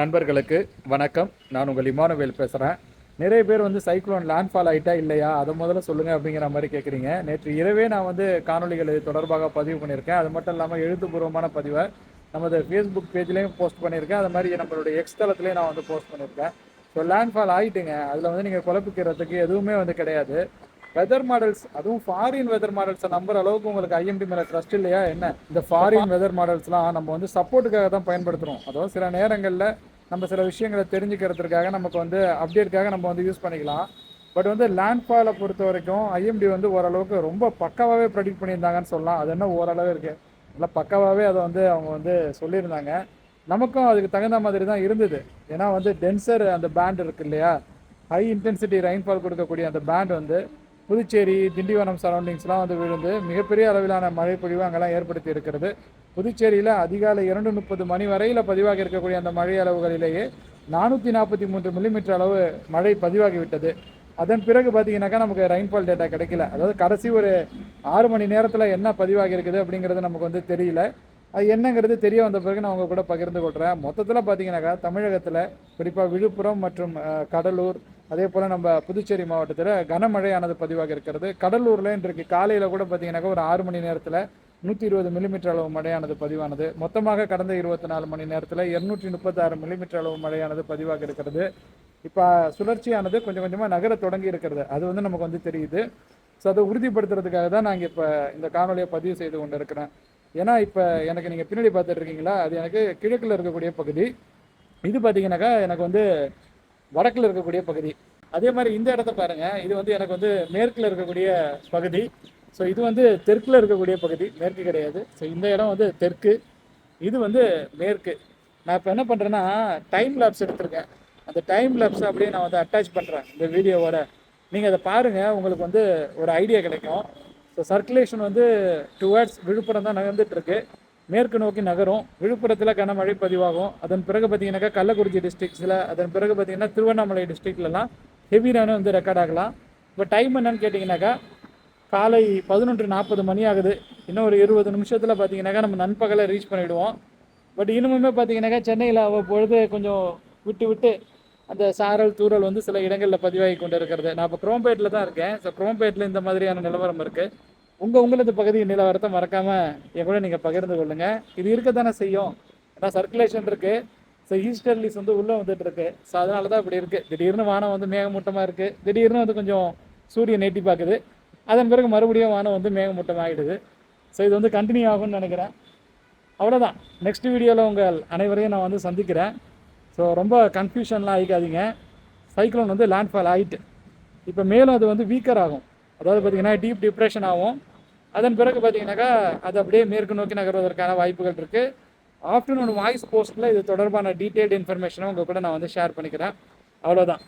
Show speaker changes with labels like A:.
A: நண்பர்களுக்கு வணக்கம். நான் உங்கள் இமானுவேல் பேசுகிறேன். நிறைய பேர் சைக்ளோன் லேண்ட்ஃபால் ஆகிட்டா இல்லையா, அதை முதல்ல சொல்லுங்கள் அப்படிங்கிற மாதிரி கேட்குறீங்க. நேற்று இரவே நான் காணொலிகள் இது தொடர்பாக பதிவு பண்ணியிருக்கேன். அது மட்டும் இல்லாமல் எழுத்துப்பூர்வமான பதிவை நமது ஃபேஸ்புக் பேஜ்லேயும் போஸ்ட் பண்ணியிருக்கேன். அது மாதிரி நம்மளுடைய எக்ஸ் தளத்துலேயும் நான் போஸ்ட் பண்ணியிருக்கேன். ஸோ லேண்ட்ஃபால் ஆகிட்டுங்க, அதில் நீங்கள் குழப்பிக்கிறதுக்கு எதுவுமே கிடையாது. வெதர் மாடல்ஸ், அதுவும் ஃபாரின் வெதர் மாடல்ஸை நம்புற அளவுக்கு உங்களுக்கு ஐஎம்டி மேலே ட்ரஸ்ட் இல்லையா என்ன? இந்த ஃபாரின் வெதர் மாடல்ஸ்லாம் நம்ம சப்போர்ட்டுக்காக தான் பயன்படுத்துகிறோம். அதாவது சில நேரங்களில் நம்ம சில விஷயங்களை தெரிஞ்சுக்கிறதுக்காக நமக்கு அப்டேட்டுக்காக நம்ம யூஸ் பண்ணிக்கலாம். பட் லேண்ட்ஃபாலை பொறுத்த வரைக்கும் ஐஎம்டி ஓரளவுக்கு ரொம்ப பக்காவாகவே ப்ரெடிக்ட் பண்ணியிருந்தாங்கன்னு சொல்லலாம். அது என்ன ஓரளவு இருக்குது, நல்லா பக்காவாகவே அதை அவங்க சொல்லியிருந்தாங்க. நமக்கும் அதுக்கு தகுந்த மாதிரி தான் இருந்தது. ஏன்னா டென்சர் அந்த பேண்ட் இருக்கு இல்லையா, ஹை இன்டென்சிட்டி ரெயின்ஃபால் கொடுக்கக்கூடிய அந்த பேண்ட் புதுச்சேரி, திண்டிவனம் சரௌண்டிங்ஸ்லாம் விழுந்து மிகப்பெரிய அளவிலான மழை பொழிவு அங்கெல்லாம் ஏற்படுத்தி இருக்கிறது. புதுச்சேரியில் அதிகாலை 2:30 மணி வரையில் பதிவாகி இருக்கக்கூடிய அந்த மழை அளவுகளிலேயே 443 மில்லிமீட்டர் அளவு மழை பதிவாகிவிட்டது. அதன் பிறகு பார்த்தீங்கன்னாக்கா நமக்கு ரெயின்ஃபால் டேட்டா கிடைக்கல. அதாவது கடைசி ஒரு 6 மணி நேரத்தில் என்ன பதிவாகி இருக்குது அப்படிங்கிறது நமக்கு தெரியல. அது என்னங்கிறது தெரிய வந்த பிறகு நான் உங்கள் கூட பகிர்ந்து கொள்கிறேன். மொத்தத்தில் பார்த்தீங்கன்னாக்கா தமிழகத்தில் குறிப்பாக விழுப்புரம் மற்றும் கடலூர், அதே போல் நம்ம புதுச்சேரி மாவட்டத்தில் கனமழையானது பதிவாக இருக்கிறது. கடலூரில் இன்றைக்கு காலையில் கூட பார்த்தீங்கன்னாக்கா ஒரு 6 மணி நேரத்தில் 120 மில்லிமீட்டர் அளவு மழையானது பதிவானது. மொத்தமாக கடந்த 24 மணி நேரத்தில் 236 மில்லிமீட்டர் அளவு மழையானது பதிவாக இருக்கிறது. இப்போ சுழற்சியானது கொஞ்சம் கொஞ்சமாக நகர தொடங்கி இருக்கிறது. அது நமக்கு தெரியுது. ஸோ அதை உறுதிப்படுத்துறதுக்காக தான் நாங்கள் இப்போ இந்த காணொலியை பதிவு செய்து கொண்டு இருக்கிறேன். ஏன்னா இப்போ எனக்கு நீங்கள் பின்னாடி பார்த்துட்டு இருக்கீங்களா, அது எனக்கு கிழக்கில் இருக்கக்கூடிய பகுதி. இது பார்த்தீங்கன்னாக்கா எனக்கு வடக்கில் இருக்கக்கூடிய பகுதி. அதே மாதிரி இந்த இடத்த பாருங்கள், இது எனக்கு மேற்கில் இருக்கக்கூடிய பகுதி. ஸோ இது தெற்கில் இருக்கக்கூடிய பகுதி, மேற்கு கிடையாது. ஸோ இந்த இடம் தெற்கு, இது மேற்கு. நான் இப்போ என்ன பண்ணுறேன்னா டைம் லேப்ஸ் எடுத்திருக்கேன். அந்த டைம் லேப்ஸை அப்படியே நான் அட்டாச் பண்ணுறேன் இந்த வீடியோவோட. நீங்கள் அதை பாருங்கள், உங்களுக்கு ஒரு ஐடியா கிடைக்கும். ஸோ சர்க்குலேஷன் டுவர்ட்ஸ் விழுப்புரம் தான் நகர்ந்துட்டுருக்கு. மேற்கு நோக்கி நகரும். விழுப்புரத்தில் கனமழை பதிவாகும். அதன் பிறகு பார்த்தீங்கன்னாக்கா கள்ளக்குறிச்சி டிஸ்ட்ரிக்ஸில், அதன் பிறகு பார்த்தீங்கன்னா திருவண்ணாமலை டிஸ்ட்ரிக்ட்லலாம் ஹெவி ரெயின் ரெக்கார்ட் ஆகலாம். இப்போ டைம் என்னன்னு கேட்டிங்கனாக்கா காலை 11:40 மணி ஆகுது. இன்னும் ஒரு 20 நிமிஷத்தில் பார்த்தீங்கன்னாக்கா நம்ம நண்பகலை ரீச் பண்ணிவிடுவோம். பட் இன்னுமே பார்த்தீங்கன்னாக்கா சென்னையில் அவ்வப்பொழுது கொஞ்சம் விட்டு விட்டு அந்த சாரல் தூரல் சில இடங்களில் பதிவாகி கொண்டு இருக்கிறது. நான் இப்போ குரோம்பேட்டில் தான் இருக்கேன். ஸோ குரோம்பேட்டில் இந்த மாதிரியான நிலவரம் இருக்குது. உங்களது பகுதி நிலவரத்தை மறக்காமல் என் கூட நீங்கள் பகிர்ந்து கொள்ளுங்கள். இது இருக்க தானே செய்யும். ஏன்னா சர்க்குலேஷன் இருக்குது. ஸோ ஈஸ்டர்லிஸ் உள்ளே வந்துட்டுருக்கு. ஸோ அதனால தான் இப்படி இருக்குது. திடீர்னு வானம் மேகமூட்டமாக இருக்குது. திடீர்னு கொஞ்சம் சூரியன் எட்டி பார்க்குது. அதன் பிறகு மறுபடியும் வானம் மேகமூட்டமாகிடுது. ஸோ இது கண்டினியூ ஆகும்னு நினைக்கிறேன். அவ்வளோதான். நெக்ஸ்ட் வீடியோவில் உங்கள் அனைவரையும் நான் சந்திக்கிறேன். ஸோ ரொம்ப கன்ஃபியூஷன்லாம் ஆகிக்காதீங்க. சைக்ளோன் லேண்ட்ஃபால் ஆகிட்டு இப்போ மேலும் அது வீக்கர் ஆகும். அதாவது பார்த்திங்கன்னா டீப் டிப்ரெஷன் ஆகும். அதன் பிறகு பார்த்திங்கனாக்கா அது அப்படியே மேற்கு நோக்கி நகர்வதற்கான வாய்ப்புகள் இருக்குது. ஆஃப்டர்நூன் வாய்ஸ் போஸ்ட்டில் இது தொடர்பான டீட்டெயில்டு இன்ஃபர்மேஷனை உங்கள் கூட நான் ஷேர் பண்ணிக்கிறேன். அவ்வளோதான்.